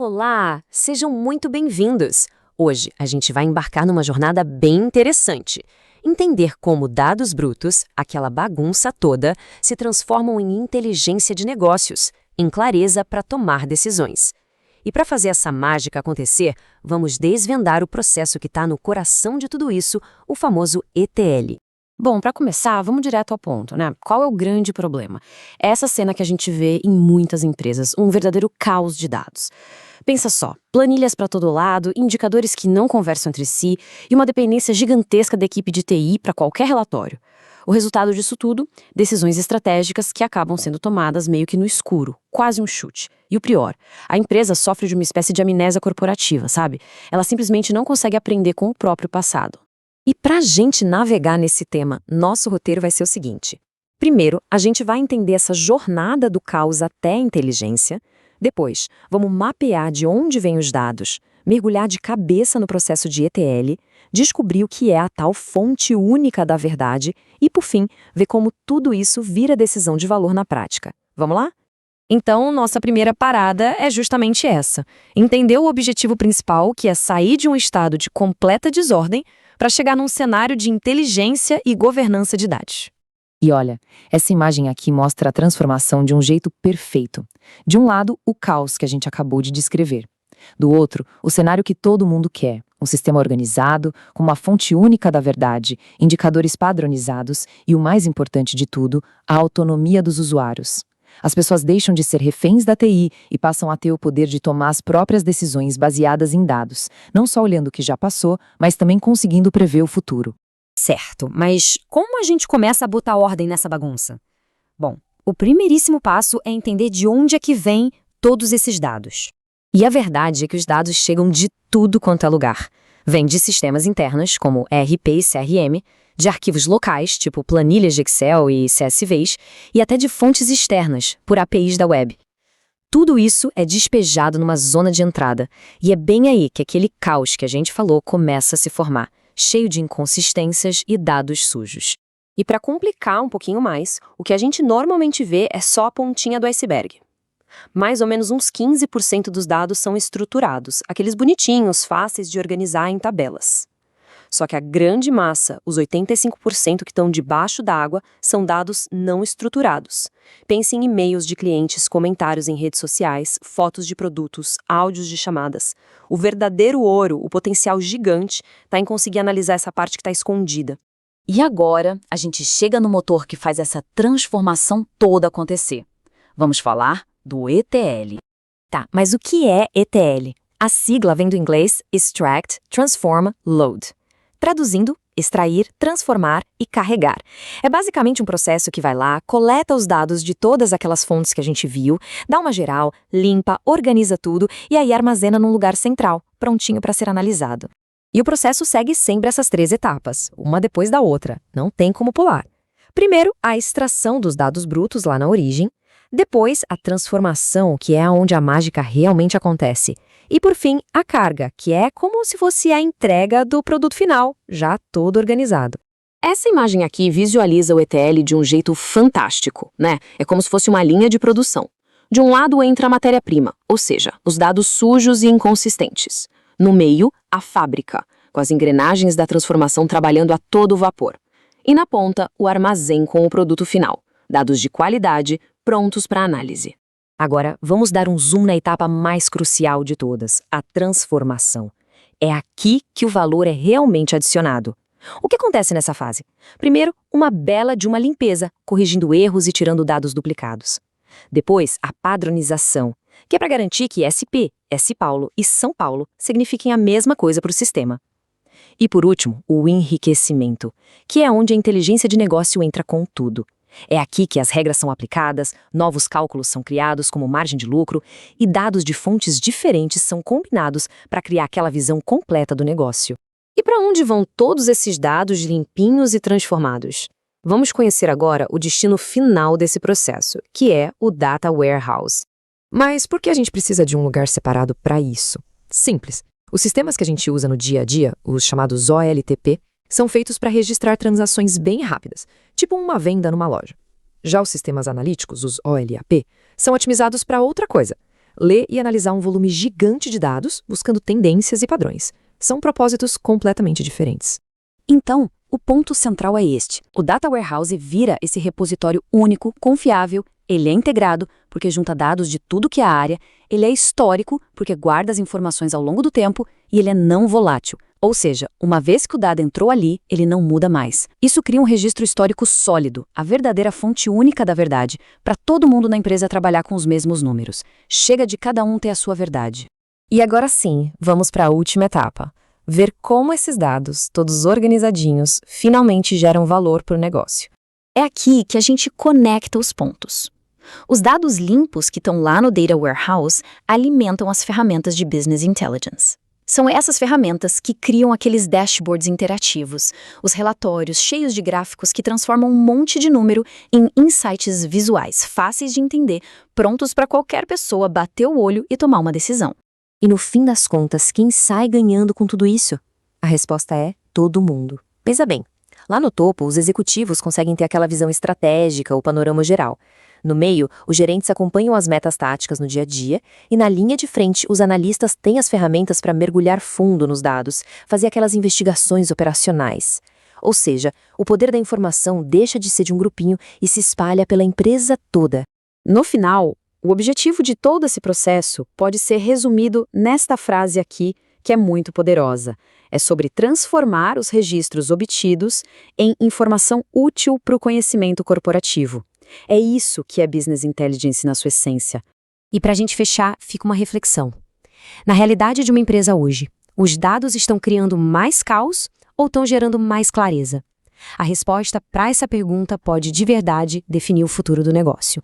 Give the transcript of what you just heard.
Olá, sejam muito bem-vindos! Hoje a gente vai embarcar numa jornada bem interessante. Entender como dados brutos, aquela bagunça toda, se transformam em inteligência de negócios, em clareza para tomar decisões. E para fazer essa mágica acontecer, vamos desvendar o processo que está no coração de tudo isso, o famoso ETL. Bom, para começar, vamos direto ao ponto, né? Qual é o grande problema? É essa cena que a gente vê em muitas empresas, um verdadeiro caos de dados. Pensa só, planilhas para todo lado, indicadores que não conversam entre si e uma dependência gigantesca da equipe de TI para qualquer relatório. O resultado disso tudo, decisões estratégicas que acabam sendo tomadas meio que no escuro, quase um chute. E o pior, a empresa sofre de uma espécie de amnésia corporativa, sabe? Ela simplesmente não consegue aprender com o próprio passado. E para a gente navegar nesse tema, nosso roteiro vai ser o seguinte. Primeiro, a gente vai entender essa jornada do caos até a inteligência. Depois, vamos mapear de onde vêm os dados, mergulhar de cabeça no processo de ETL, descobrir o que é a tal fonte única da verdade e, por fim, ver como tudo isso vira decisão de valor na prática. Vamos lá? Então, nossa primeira parada é justamente essa. Entender o objetivo principal, que é sair de um estado de completa desordem para chegar num cenário de inteligência e governança de dados. E olha, essa imagem aqui mostra a transformação de um jeito perfeito. De um lado, o caos que a gente acabou de descrever. Do outro, o cenário que todo mundo quer. Um sistema organizado, com uma fonte única da verdade, indicadores padronizados e, o mais importante de tudo, a autonomia dos usuários. As pessoas deixam de ser reféns da TI e passam a ter o poder de tomar as próprias decisões baseadas em dados, não só olhando o que já passou, mas também conseguindo prever o futuro. Certo, mas como a gente começa a botar ordem nessa bagunça? Bom, o primeiríssimo passo é entender de onde é que vêm todos esses dados. E a verdade é que os dados chegam de tudo quanto é lugar. Vêm de sistemas internos, como ERP e CRM, de arquivos locais, tipo planilhas de Excel e CSVs, e até de fontes externas, por APIs da web. Tudo isso é despejado numa zona de entrada, e é bem aí que aquele caos que a gente falou começa a se formar, cheio de inconsistências e dados sujos. E para complicar um pouquinho mais, o que a gente normalmente vê é só a pontinha do iceberg. Mais ou menos uns 15% dos dados são estruturados, aqueles bonitinhos, fáceis de organizar em tabelas. Só que a grande massa, os 85% que estão debaixo d'água, são dados não estruturados. Pense em e-mails de clientes, comentários em redes sociais, fotos de produtos, áudios de chamadas. O verdadeiro ouro, o potencial gigante, está em conseguir analisar essa parte que está escondida. E agora, a gente chega no motor que faz essa transformação toda acontecer. Vamos falar do ETL. Tá, mas o que é ETL? A sigla vem do inglês Extract, Transform, Load. Traduzindo, extrair, transformar e carregar. É basicamente um processo que vai lá, coleta os dados de todas aquelas fontes que a gente viu, dá uma geral, limpa, organiza tudo e aí armazena num lugar central, prontinho para ser analisado. E o processo segue sempre essas 3 etapas, uma depois da outra, não tem como pular. Primeiro, a extração dos dados brutos lá na origem, depois a transformação, que é onde a mágica realmente acontece. E, por fim, a carga, que é como se fosse a entrega do produto final, já todo organizado. Essa imagem aqui visualiza o ETL de um jeito fantástico, né? É como se fosse uma linha de produção. De um lado entra a matéria-prima, ou seja, os dados sujos e inconsistentes. No meio, a fábrica, com as engrenagens da transformação trabalhando a todo vapor. E na ponta, o armazém com o produto final, dados de qualidade, prontos para análise. Agora, vamos dar um zoom na etapa mais crucial de todas, a transformação. É aqui que o valor é realmente adicionado. O que acontece nessa fase? Primeiro, uma bela de uma limpeza, corrigindo erros e tirando dados duplicados. Depois, a padronização, que é para garantir que SP, S Paulo e São Paulo signifiquem a mesma coisa para o sistema. E por último, o enriquecimento, que é onde a inteligência de negócio entra com tudo. É aqui que as regras são aplicadas, novos cálculos são criados como margem de lucro e dados de fontes diferentes são combinados para criar aquela visão completa do negócio. E para onde vão todos esses dados limpinhos e transformados? Vamos conhecer agora o destino final desse processo, que é o Data Warehouse. Mas por que a gente precisa de um lugar separado para isso? Simples. Os sistemas que a gente usa no dia a dia, os chamados OLTP, são feitos para registrar transações bem rápidas, tipo uma venda numa loja. Já os sistemas analíticos, os OLAP, são otimizados para outra coisa. ler e analisar um volume gigante de dados, buscando tendências e padrões. São propósitos completamente diferentes. Então, o ponto central é este. O Data Warehouse vira esse repositório único, confiável, ele é integrado, porque junta dados de tudo que é a área, ele é histórico, porque guarda as informações ao longo do tempo, e ele é não volátil. Ou seja, uma vez que o dado entrou ali, ele não muda mais. Isso cria um registro histórico sólido, a verdadeira fonte única da verdade, para todo mundo na empresa trabalhar com os mesmos números. Chega de cada um ter a sua verdade. E agora sim, vamos para a última etapa. Ver como esses dados, todos organizadinhos, finalmente geram valor para o negócio. É aqui que a gente conecta os pontos. Os dados limpos que estão lá no Data Warehouse alimentam as ferramentas de Business Intelligence. São essas ferramentas que criam aqueles dashboards interativos, os relatórios cheios de gráficos que transformam um monte de número em insights visuais, fáceis de entender, prontos para qualquer pessoa bater o olho e tomar uma decisão. E no fim das contas, quem sai ganhando com tudo isso? A resposta é todo mundo. Pensa bem, lá no topo, os executivos conseguem ter aquela visão estratégica, o panorama geral. No meio, os gerentes acompanham as metas táticas no dia a dia e na linha de frente, os analistas têm as ferramentas para mergulhar fundo nos dados, fazer aquelas investigações operacionais. Ou seja, o poder da informação deixa de ser de um grupinho e se espalha pela empresa toda. No final, o objetivo de todo esse processo pode ser resumido nesta frase aqui, que é muito poderosa. É sobre transformar os registros obtidos em informação útil para o conhecimento corporativo. É isso que é Business Intelligence na sua essência. E para a gente fechar, fica uma reflexão. Na realidade de uma empresa hoje, os dados estão criando mais caos ou estão gerando mais clareza? A resposta para essa pergunta pode, de verdade, definir o futuro do negócio.